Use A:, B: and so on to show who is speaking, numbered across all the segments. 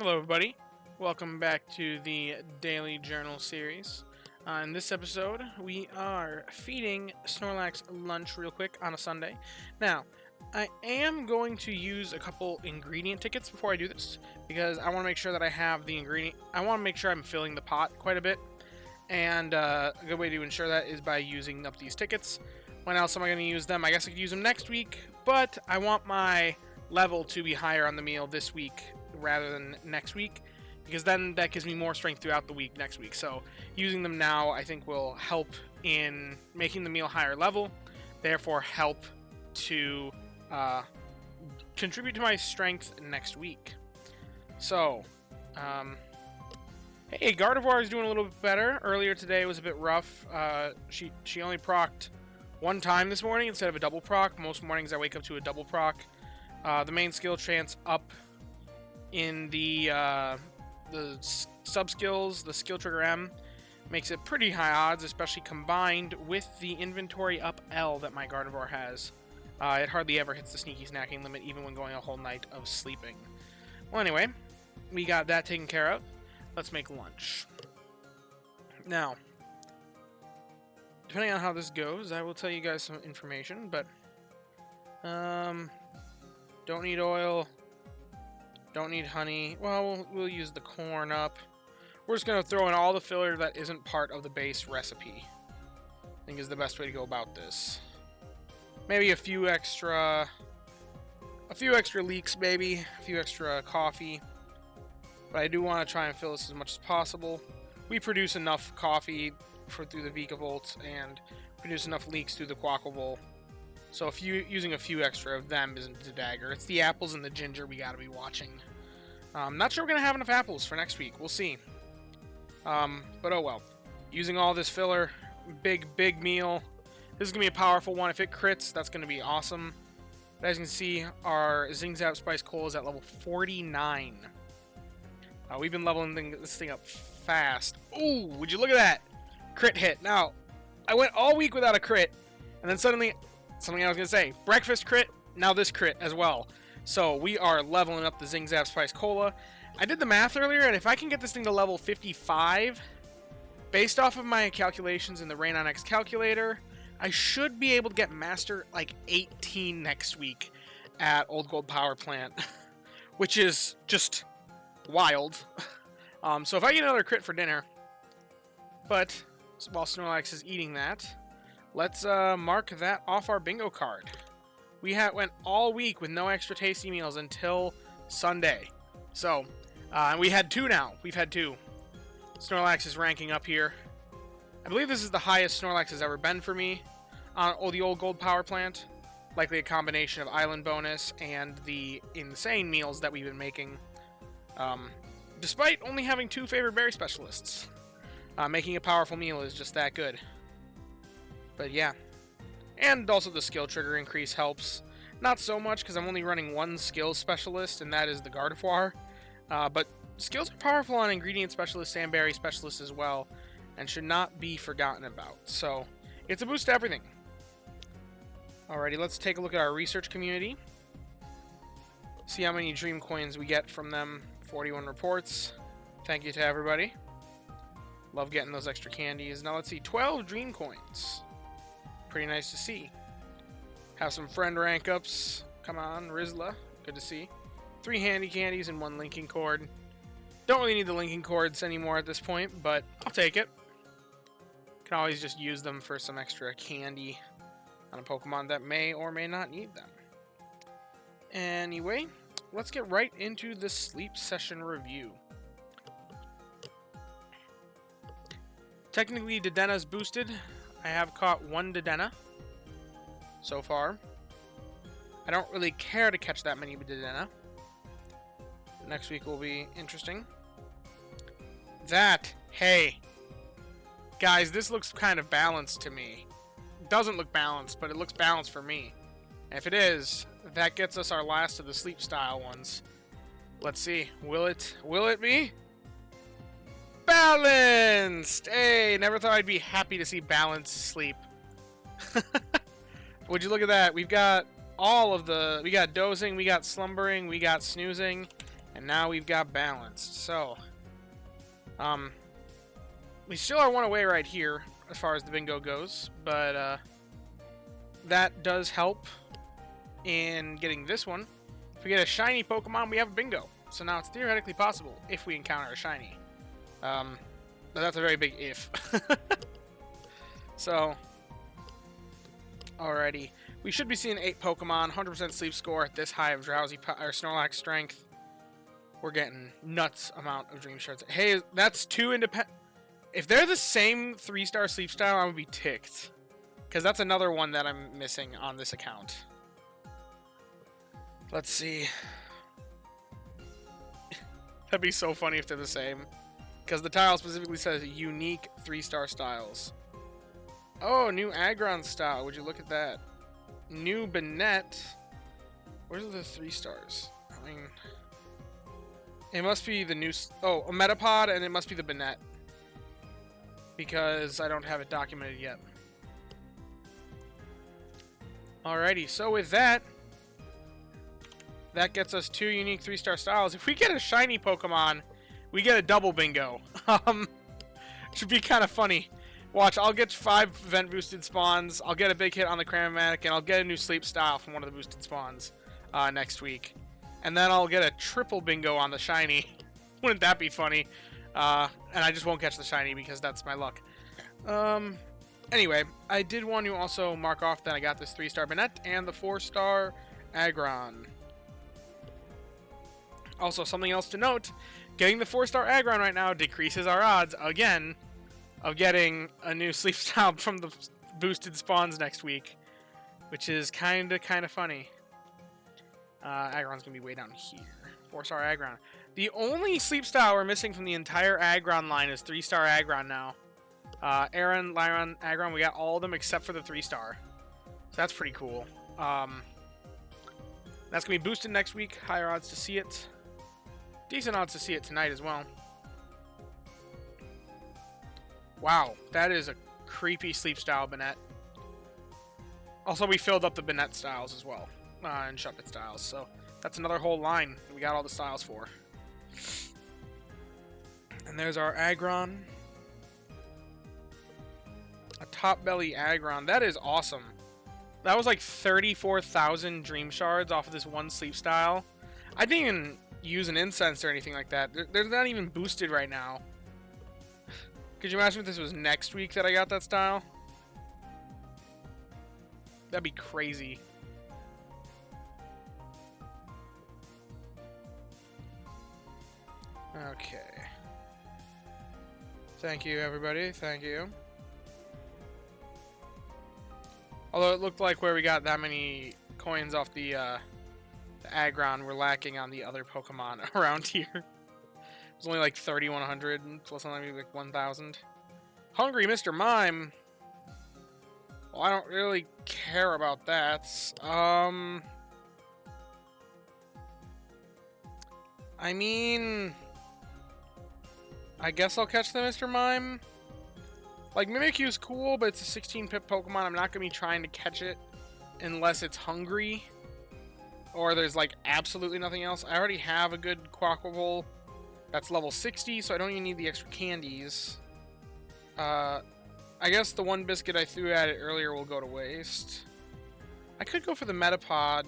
A: Hello, everybody. Welcome back to the Daily Journal series. In this episode, we are feeding Snorlax lunch real quick on a Sunday. Now, I am going to use a couple ingredient tickets before I do this because I want to make sure that I have the ingredient. I want to make sure I'm filling the pot quite a bit, and a good way to ensure that is by using up these tickets. When else am I going to use them? I guess I could use them next week, but I want my level to be higher on the meal this week rather than next week, because then that gives me more strength throughout the week next week. So using them now I think will help in making the meal higher level, therefore help to contribute to my strength next week. So hey, Gardevoir is doing a little bit better. Earlier today was a bit rough. She only procced one time this morning instead of a double proc. Most mornings I wake up to a double proc. The main skill chance up in the sub skills, the skill trigger M, makes it pretty high odds, especially combined with the inventory up L that my Gardevoir has. It hardly ever hits the sneaky snacking limit, even when going a whole night of sleeping. Well, anyway, we got that taken care of. Let's make lunch. Now, depending on how this goes, I will tell you guys some information, but don't need oil. Don't need honey. Well, we'll use the corn up. We're just going to throw in all the filler that isn't part of the base recipe. I think is the best way to go about this. Maybe a few extra leeks, maybe. A few extra coffee. But I do want to try and fill this as much as possible. We produce enough coffee through the Vikavolt and produce enough leeks through the Quackable. So using a few extra of them isn't the dagger. It's the apples and the ginger we gotta be watching. I'm not sure we're gonna have enough apples for next week. We'll see. But oh well. Using all this filler, big meal. This is gonna be a powerful one. If it crits, that's gonna be awesome. But as you can see, our Zingzap Spice Cola is at level 49. We've been leveling this thing up fast. Ooh, would you look at that? Crit hit. Now, I went all week without a crit, and then suddenly, something I was going to say, breakfast crit, now this crit as well. So we are leveling up the Zingzap Spice Cola. I did the math earlier, and if I can get this thing to level 55, based off of my calculations in the Rain on X calculator, I should be able to get Master like 18 next week at Old Gold Power Plant, which is just wild. So if I get another crit for dinner, but while Snorlax is eating that, let's mark that off our bingo card. We went all week with no extra tasty meals until Sunday. So, and we had two now. We've had two. Snorlax is ranking up here. I believe this is the highest Snorlax has ever been for me on the Old Gold Power Plant. Likely a combination of Island Bonus and the insane meals that we've been making. Despite only having two favorite berry specialists. Making a powerful meal is just that good. But yeah. And also the skill trigger increase helps. Not so much because I'm only running one skill specialist, and that is the Gardevoir. But skills are powerful on ingredient specialists and berry specialists as well, and should not be forgotten about. So it's a boost to everything. Alrighty, let's take a look at our research community. See how many dream coins we get from them. 41 reports. Thank you to everybody. Love getting those extra candies. Now let's see, 12 dream coins. Pretty nice to see. Have some friend rank ups. Come on, Rizla. Good to see. 3 handy candies and 1 linking cord. Don't really need the linking cords anymore at this point, but I'll take it. Can always just use them for some extra candy on a Pokemon that may or may not need them. Anyway, let's get right into the sleep session review. Technically, Dedena's boosted. I have caught 1 Dedena so far. I don't really care to catch that many Dedena. Next week will be interesting. Hey, guys, this looks kind of balanced to me. It doesn't look balanced, but it looks balanced for me. And if it is, that gets us our last of the sleep style ones. Let's see. Will it be? Balanced! Hey, never thought I'd be happy to see balanced sleep. Would you look at that? We've got all of the... We got dozing, we got slumbering, we got snoozing, And now we've got balanced. So, we still are one away right here as far as the bingo goes, but that does help in getting this one. If we get a shiny Pokemon, we have a bingo. So now it's theoretically possible if we encounter a shiny. But that's a very big if. So, alrighty. We should be seeing 8 Pokemon, 100% sleep score at this high of Drowsy or Snorlax strength. We're getting nuts amount of Dream Shards. Hey, that's 2 independent. If they're the same 3-star sleep style, I would be ticked. Because that's another one that I'm missing on this account. Let's see. That'd be so funny if they're the same. Because the tile specifically says unique 3-star styles. Oh, new Aggron style. Would you look at that? New Banette. Where's the 3 stars? I mean, it must be the new... Oh, a Metapod, and it must be the Banette. Because I don't have it documented yet. Alrighty, so with that, that gets us 2 unique 3-star styles. If we get a shiny Pokemon, we get a double bingo. Should be kind of funny. Watch, I'll get 5 event boosted spawns, I'll get a big hit on the Cramomatic, and I'll get a new sleep style from one of the boosted spawns next week. And then I'll get a triple bingo on the shiny. Wouldn't that be funny? And I just won't catch the shiny because that's my luck. Anyway, I did want to also mark off that I got this 3-star Banette and the 4-star Aggron. Also, something else to note, getting the 4-star Aggron right now decreases our odds, again, of getting a new sleep style from the boosted spawns next week, which is kind of funny. Aggron's going to be way down here. 4-star Aggron. The only sleep style we're missing from the entire Aggron line is 3-star Aggron now. Aaron, Lyron, Aggron, we got all of them except for the 3-star. So that's pretty cool. That's going to be boosted next week. Higher odds to see it. Decent odds to see it tonight as well. Wow, that is a creepy sleep style Banette. Also, we filled up the Banette styles as well. And Shuppet styles. So that's another whole line that we got all the styles for. And there's our Aggron. A top belly Aggron. That is awesome. That was like 34,000 Dream Shards off of this one sleep style. I didn't even use an incense or anything like that. They're not even boosted right now. Could you imagine if this was next week that I got that style? That'd be crazy. Okay. Thank you, everybody. Thank you. Although it looked like where we got that many coins off the Aggron, we're lacking on the other Pokemon around here. It was only like 3,100, plus only like 1,000. Hungry Mr. Mime. Well, I don't really care about that. I mean, I guess I'll catch the Mr. Mime. Like, Mimikyu's cool, but it's a 16-pip Pokemon. I'm not going to be trying to catch it unless it's hungry. Or there's, like, absolutely nothing else. I already have a good Quaquaval that's level 60, so I don't even need the extra candies. I guess the one biscuit I threw at it earlier will go to waste. I could go for the Metapod.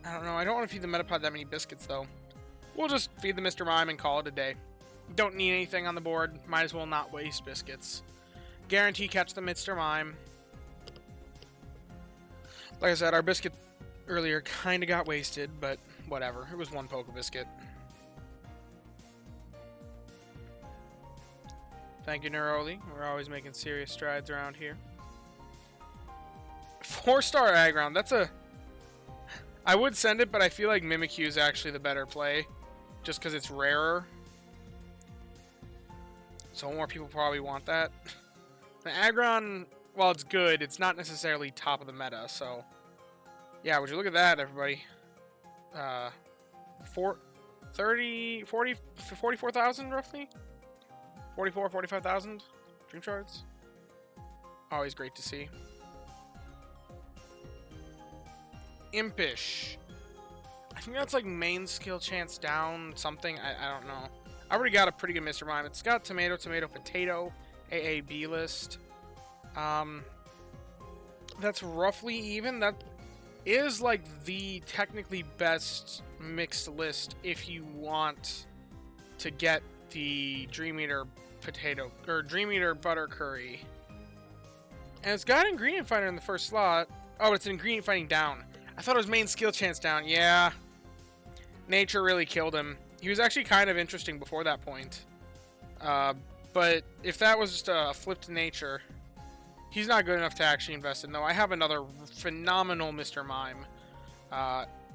A: I don't know. I don't want to feed the Metapod that many biscuits, though. We'll just feed the Mr. Mime and call it a day. Don't need anything on the board. Might as well not waste biscuits. Guarantee catch the Mr. Mime. Like I said, our biscuit earlier kind of got wasted, but whatever. It was one Poke Biscuit. Thank you, Neroli. We're always making serious strides around here. 4-star Aggron. That's a... I would send it, but I feel like Mimikyu is actually the better play. Just because it's rarer. So more people probably want that. The Aggron, while it's good, it's not necessarily top of the meta, so... Yeah, would you look at that, everybody? 44,000 roughly? 45,000 Dream Shards. Always great to see. Impish. I think that's like main skill chance down something. I don't know. I already got a pretty good Mr. Mime. It's got tomato, tomato, potato, AAB list. That's roughly even. That is like the technically best mixed list if you want to get the Dream Eater potato or Dream Eater butter curry. And it's got ingredient finder in the first slot. Oh, it's an ingredient finding down. I thought it was main skill chance down. Yeah. Nature really killed him. He was actually kind of interesting before that point. But if that was just a flip to nature, he's not good enough to actually invest in. No, I have another phenomenal Mr. Mime.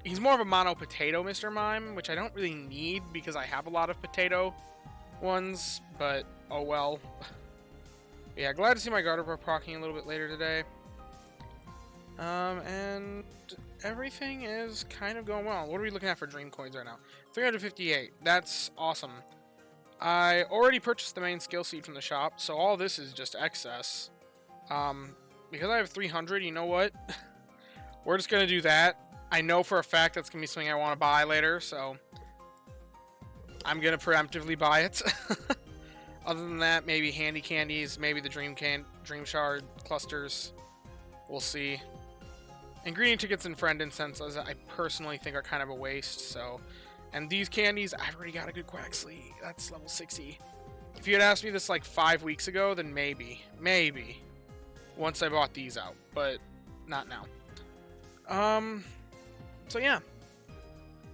A: He's more of a mono potato Mr. Mime, which I don't really need because I have a lot of potato ones, but oh well. Yeah, glad to see my Gardevoir proccing a little bit later today. And everything is kind of going well. What are we looking at for Dream Coins right now? 358. That's awesome. I already purchased the main skill seed from the shop, so all this is just excess. Because I have 300, you know what? We're just going to do that. I know for a fact that's going to be something I want to buy later, so I'm going to preemptively buy it. Other than that, maybe Handy Candies, maybe the Dream Shard clusters. We'll see. Ingredient tickets and friend incense, as I personally think are kind of a waste, so... And these candies, I've already got a good Quaxly. That's level 60. If you had asked me this like 5 weeks ago, then maybe. Maybe. Once I bought these out, but not now. So yeah.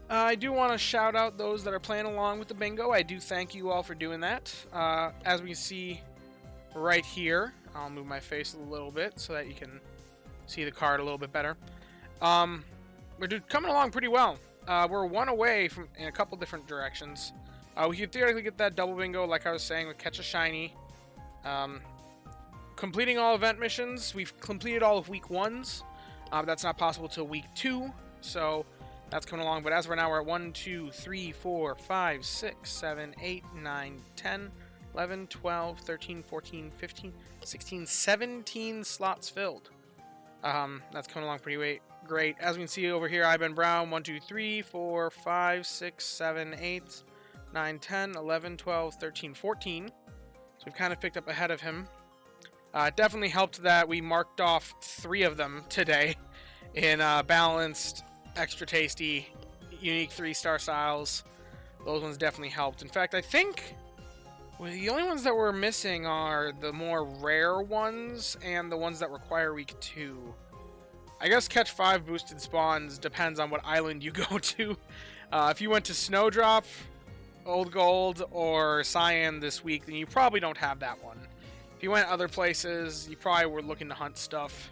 A: I do want to shout out those that are playing along with the bingo. I do thank you all for doing that. As we can see right here, I'll move my face a little bit so that you can see the card a little bit better. We're coming along pretty well. We're one away from in a couple different directions. We could theoretically get that double bingo, like I was saying, with Catch a Shiny. Completing all event missions. We've completed all of week 1s. That's not possible till week 2, so that's coming along. But as of right now, we're at 1, 2, 3, 4, 5, 6, 7, 8, 9, 10, 11, 12, 13, 14, 15, 16, 17 slots filled. That's coming along pretty great. As we can see over here, I've been Brown, 1, 2, 3, 4, 5, 6, 7, 8, 9, 10, 11, 12, 13, 14. So we've kind of picked up ahead of him. It definitely helped that we marked off 3 of them today in balanced, extra tasty, unique 3-star styles. Those ones definitely helped. In fact, I think the only ones that we're missing are the more rare ones and the ones that require week 2. I guess catch 5 boosted spawns depends on what island you go to. If you went to Snowdrop, Old Gold, or Cyan this week, then you probably don't have that one. If you went other places, you probably were looking to hunt stuff.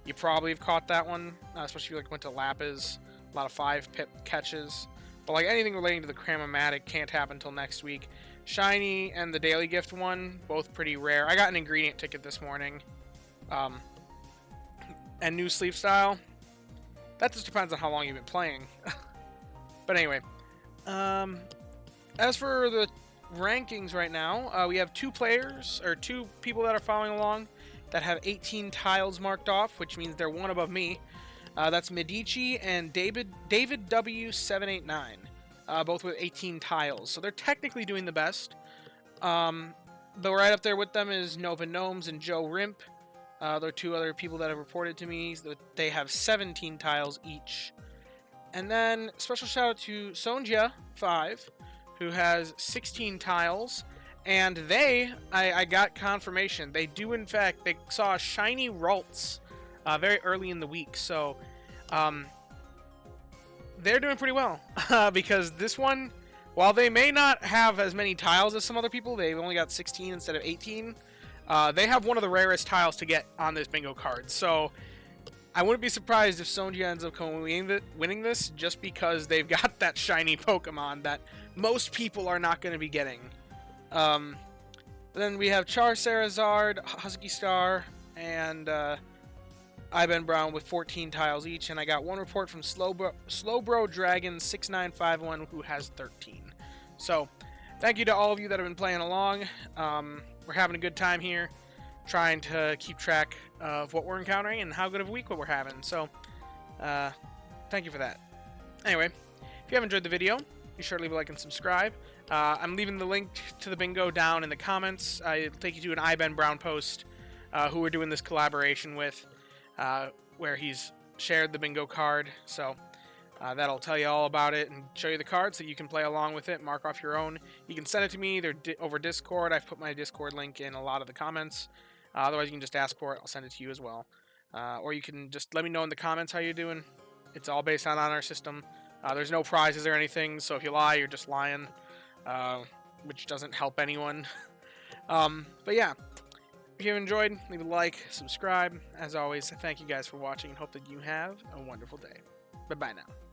A: You probably have caught that one, especially if you went to Lapis. A lot of 5-pip catches. But like anything relating to the Cramomatic can't happen until next week. Shiny and the Daily Gift one, both pretty rare. I got an ingredient ticket this morning. And new sleep style. That just depends on how long you've been playing. But anyway. As for the rankings right now, we have 2 people that are following along that have 18 tiles marked off, which means they're one above me. That's Medici and David W789, both with 18 tiles. So they're technically doing the best. But right up there with them is Nova Gnomes and Joe Rimp. There are 2 other people that have reported to me that they have 17 tiles each. And then special shout out to Sonja5, who has 16 tiles. And I got confirmation. They do, in fact, they saw a shiny Ralts very early in the week. So they're doing pretty well. Because this one, while they may not have as many tiles as some other people, they've only got 16 instead of 18. They have one of the rarest tiles to get on this bingo card. So I wouldn't be surprised if Sonja ends up winning this just because they've got that shiny Pokemon that most people are not going to be getting. Then we have Charizard, Husky Star, and Iben Brown with 14 tiles each. And I got one report from Slowbro Dragon 6951 who has 13. So thank you to all of you that have been playing along. We're having a good time here, trying to keep track of what we're encountering and how good of a week what we're having. So, thank you for that. Anyway, If you have enjoyed the video, be sure to leave a like and subscribe. I'm leaving the link to the bingo down in the comments. It'll take you to an iBen Brown post who we're doing this collaboration with, where he's shared the bingo card. So that'll tell you all about it and show you the cards so you can play along with it, mark off your own. You can send it to me either over Discord. I've put my Discord link in a lot of the comments. Otherwise, you can just ask for it. I'll send it to you as well. Or you can just let me know in the comments how you're doing. It's all based on our system. There's no prizes or anything, so if you lie, you're just lying, which doesn't help anyone. But yeah, if you enjoyed, leave a like, subscribe. As always, thank you guys for watching and hope that you have a wonderful day. Bye-bye now.